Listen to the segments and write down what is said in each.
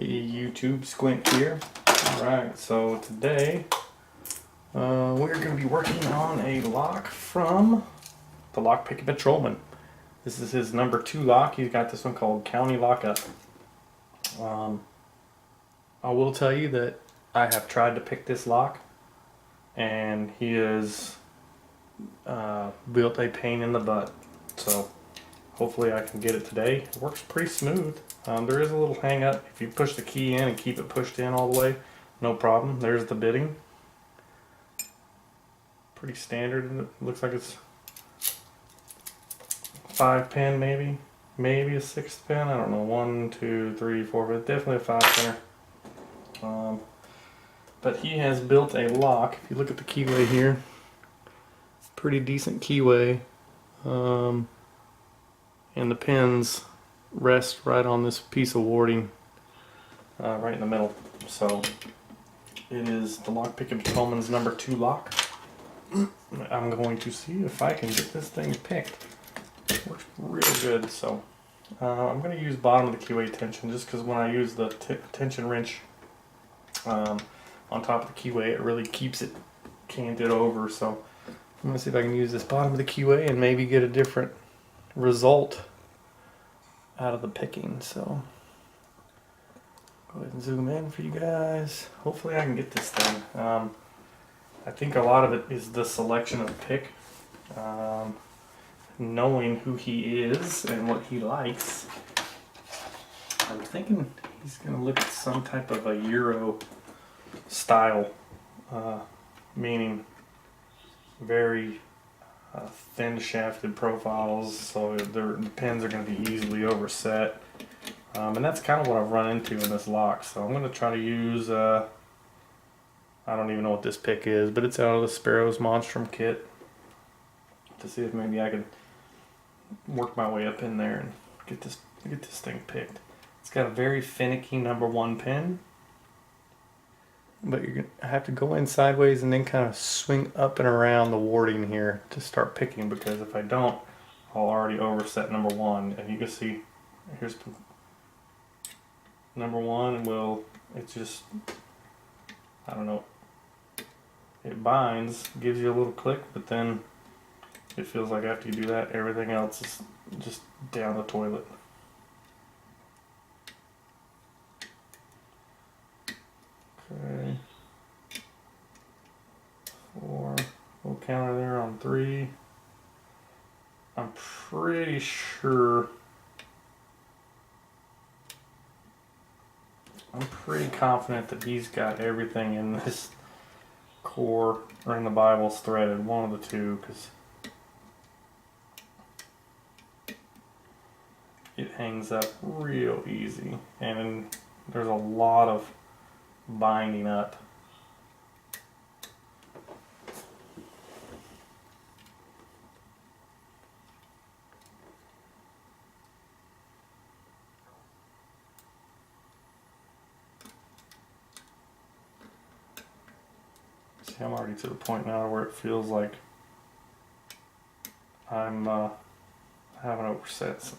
YouTube Squint here. Alright, so today we're going to be working on a lock from the LockPicking Patrolman. This is his number 2 lock. He's got this one called County Lockup. I will tell you that I have tried to pick this lock and he has built a pain in the butt. So hopefully I can get it today. It works pretty smooth. There is a little hang up. If you push the key in and keep it pushed in all the way, no problem. There's the bitting. Pretty standard. It looks like it's 5-pin maybe. Maybe a 6th pin. I don't know. 1, 2, 3, 4, but definitely a 5-pinner. But he has built a lock. If you look at the keyway here, pretty decent keyway. And the pins rest right on this piece of warding right in the middle. So it is the LockPicking Patrolman's number 2 lock. I'm going to see if I can get this thing picked. It works real good. So I'm going to use bottom of the keyway tension just because when I use the tension wrench on top of the keyway, it really keeps it canted over. So I'm going to see if I can use this bottom of the keyway and maybe get a different result out of the picking. So go ahead and zoom in for you guys. Hopefully I can get this thing. I think a lot of it is the selection of pick, knowing who he is and what he likes. I'm thinking he's going to look at some type of a Euro style, meaning very thin shafted profiles, so the pins are going to be easily overset, and that's kind of what I've run into in this lock. So I'm going to try to use I don't even know what this pick is, but it's out of the Sparrow's Monstrum kit, to see if maybe I can work my way up in there and get this thing picked. It's got a very finicky number 1 pin, but you're going to have to go in sideways and then kind of swing up and around the warding here to start picking, because if I don't, I'll already overset number 1. And you can see, here's number 1, well, it's just, I don't know, it binds, gives you a little click, but then it feels like after you do that, everything else is just down the toilet. Okay. 4, we'll counter there on 3. I'm pretty sure, I'm pretty confident that he's got everything in this core, or in the Bible's threaded, one of the two, because it hangs up real easy, and there's a lot of binding up. See, I'm already to the point now where it feels like I'm having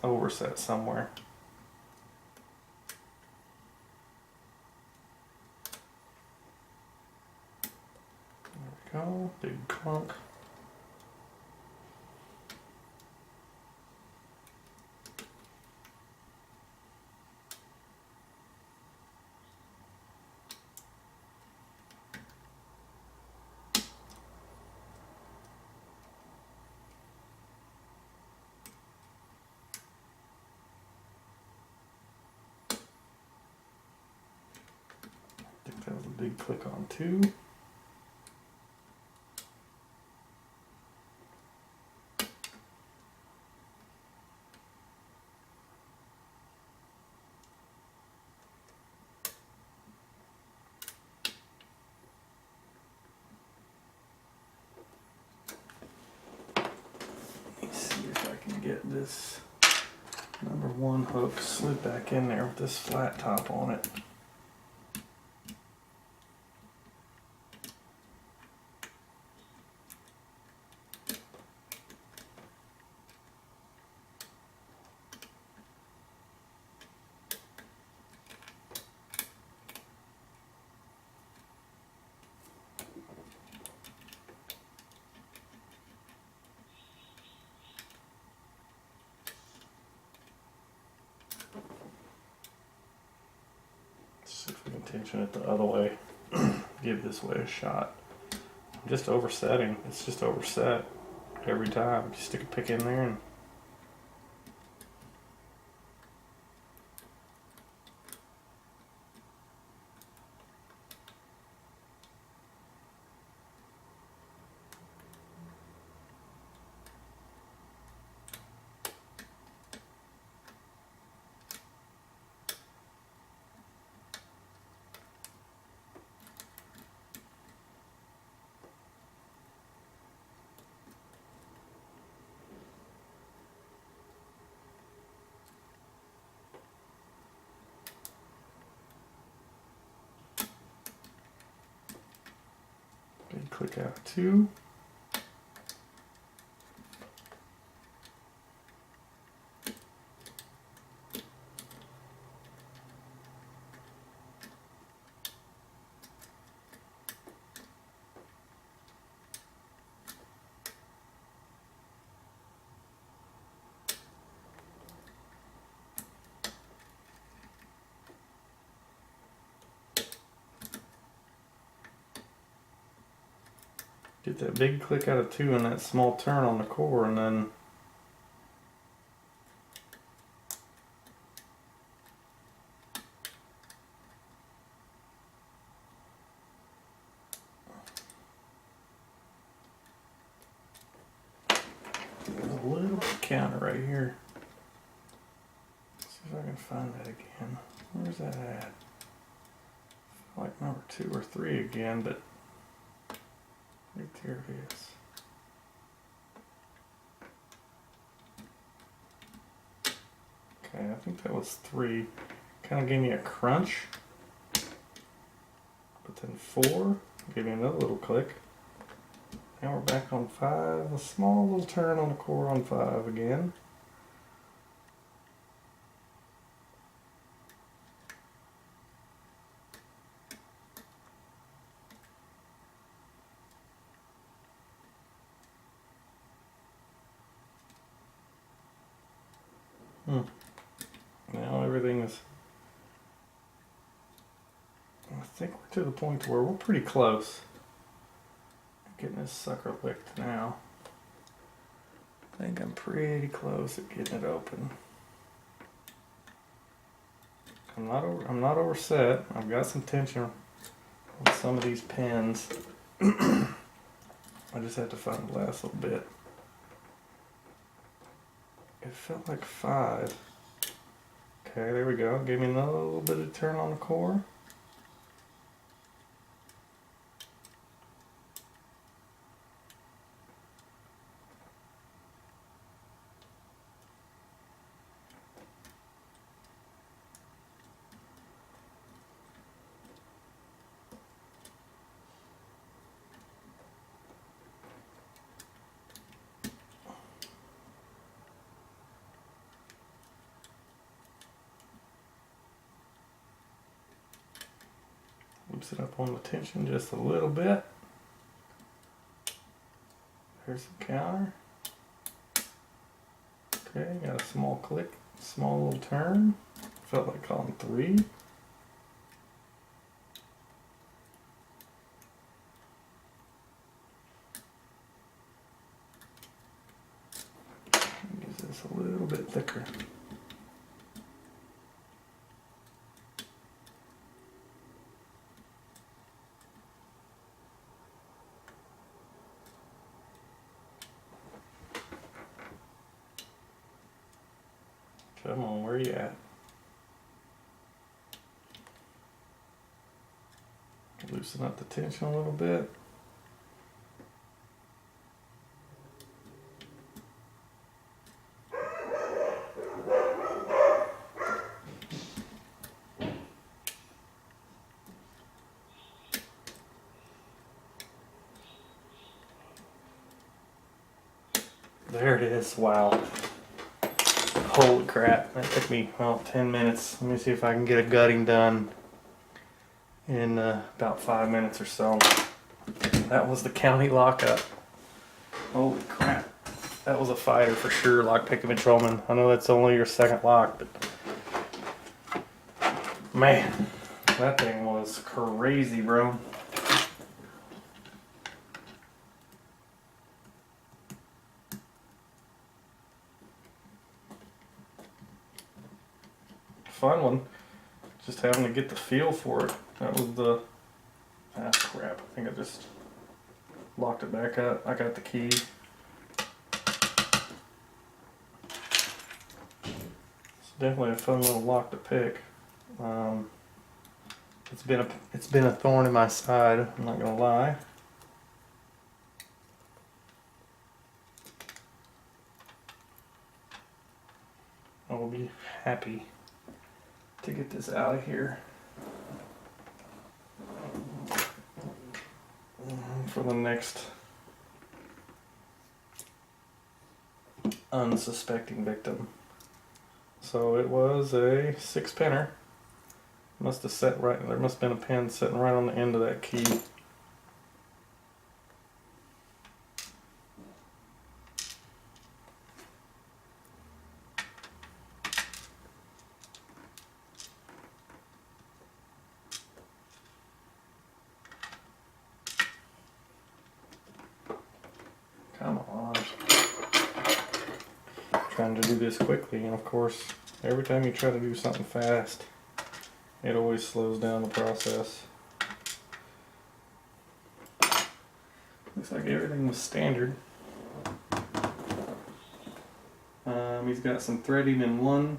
overset somewhere. There we go, big clunk. I think that was a big click on 2. Let's see if I can get this number 1 hook slid back in there with this flat top on it. tension it the other way. Give this way a shot. I'm just oversetting. It's just overset every time. Just stick a pick in there and click out 2. Get that big click out of 2 and that small turn on the core, and then a little counter right here. Let's see if I can find that again. Where's that at? Like number 2 or 3 again, but right there it is. Okay, I think that was 3. Kind of gave me a crunch. But then 4, gave me another little click. Now we're back on 5. A small little turn on the core on 5 again. Now everything is, I think we're to the point where we're pretty close. Getting this sucker licked now. I think I'm pretty close at getting it open. I'm not overset. I've got some tension on some of these pins. I just have to find the last little bit. It felt like 5. Okay, there we go. Gave me another little bit of turn on the core. Loops it up on the tension just a little bit. There's the counter. Okay, got a small click, small little turn. Felt like calling 3. Use this a little bit thicker. Come on, where you at? Loosen up the tension a little bit. There it is, wow. Holy crap, that took me, well, 10 minutes. Let me see if I can get a gutting done in about 5 minutes or so. That was the county lockup. Holy crap. That was a fighter for sure, LockPicking Patrolman. I know that's only your second lock, but man, That thing was crazy, bro. Fun one. Just having to get the feel for it. That was the... Ah, crap. I think I just locked it back up. I got the key. It's definitely a fun little lock to pick. It's been a thorn in my side, I'm not gonna lie. I will be happy to get this out of here for the next unsuspecting victim. So it was a 6-pinner. Must have set right, there must have been a pin sitting right on the end of that key. Come on. Trying to do this quickly, and of course, every time you try to do something fast, it always slows down the process. Looks like everything was standard. He's got some threading in 1,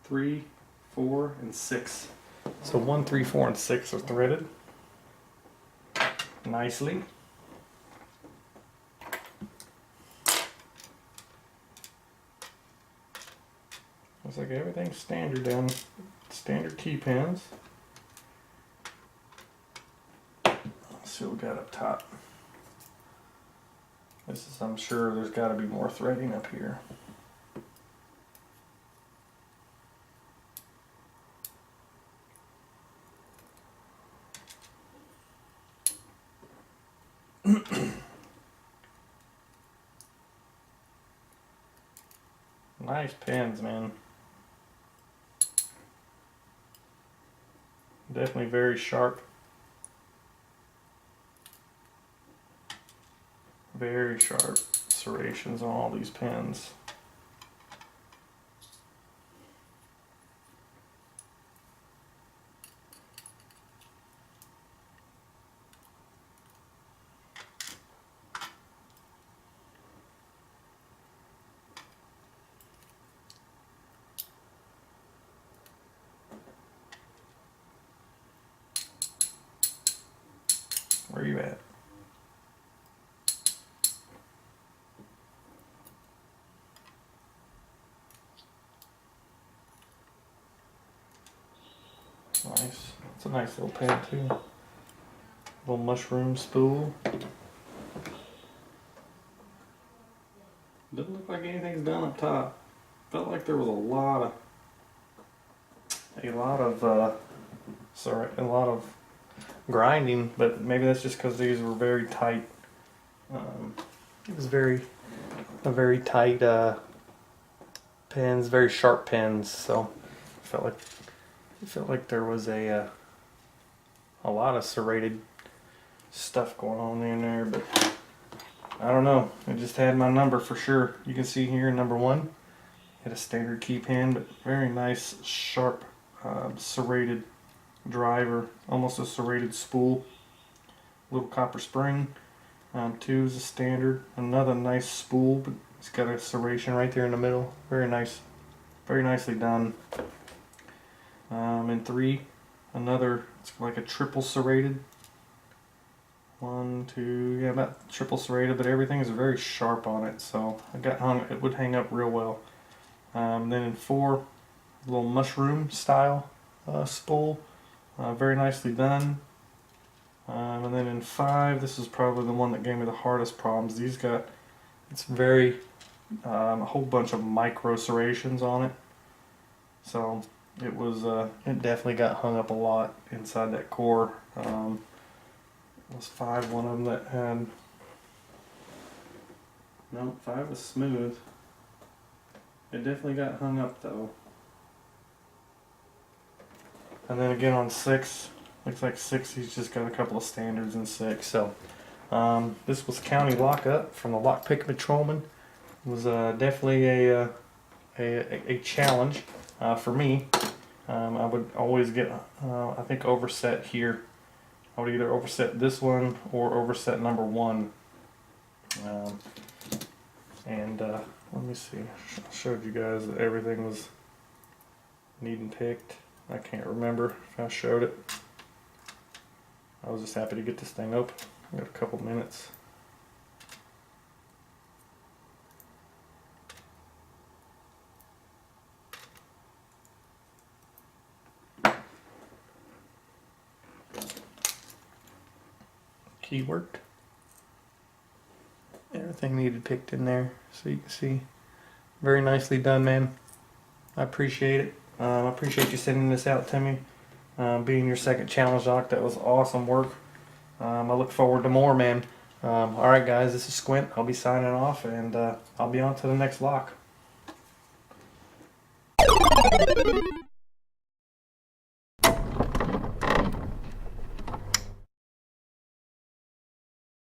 3, 4, and 6. So 1, 3, 4, and 6 are threaded nicely. Looks like everything's standard down, standard key pins. Let's see what we got up top. This is, I'm sure there's got to be more threading up here. Nice pins, man. Definitely very sharp. Very sharp serrations on all these pins. Where are you at? Nice. It's a nice little pin too. Little mushroom spool. Doesn't look like anything's done up top. Felt like there was a lot of grinding, but maybe that's just because these were very tight. It was a very tight pins, very sharp pins. So it felt like there was a lot of serrated stuff going on in there, but I don't know. It just had my number for sure. You can see here number 1 had a standard key pin, but very nice sharp serrated driver, almost a serrated spool. Little copper spring. 2 is a standard. Another nice spool, but it's got a serration right there in the middle. Very nice, very nicely done. And 3, another. It's like a triple serrated. 1, 2, yeah, about triple serrated, but everything is very sharp on it, so it would hang up real well. Then in 4, a little mushroom style spool, very nicely done. And then in 5, this is probably the one that gave me the hardest problems. It's very, a whole bunch of micro serrations on it, so it definitely got hung up a lot inside that core. Was 5 one of them that had... No, 5 was smooth. It definitely got hung up though. And then again on 6, looks like 6 he's just got a couple of standards in 6. So this was County Lockup from the Lockpicking Patrolman. It was definitely a challenge for me. I would always get, I think, overset here. I would either overset this one or overset number 1. Let me see. I showed you guys that everything was neat and picked. I can't remember if I showed it. I was just happy to get this thing open. I got a couple minutes. Key worked. Everything needed picked in there, so you can see. Very nicely done, man. I appreciate it. I appreciate you sending this out to me. Being your second challenge lock, that was awesome work. I look forward to more, man. Alright guys, this is Squint. I'll be signing off, and I'll be on to the next lock.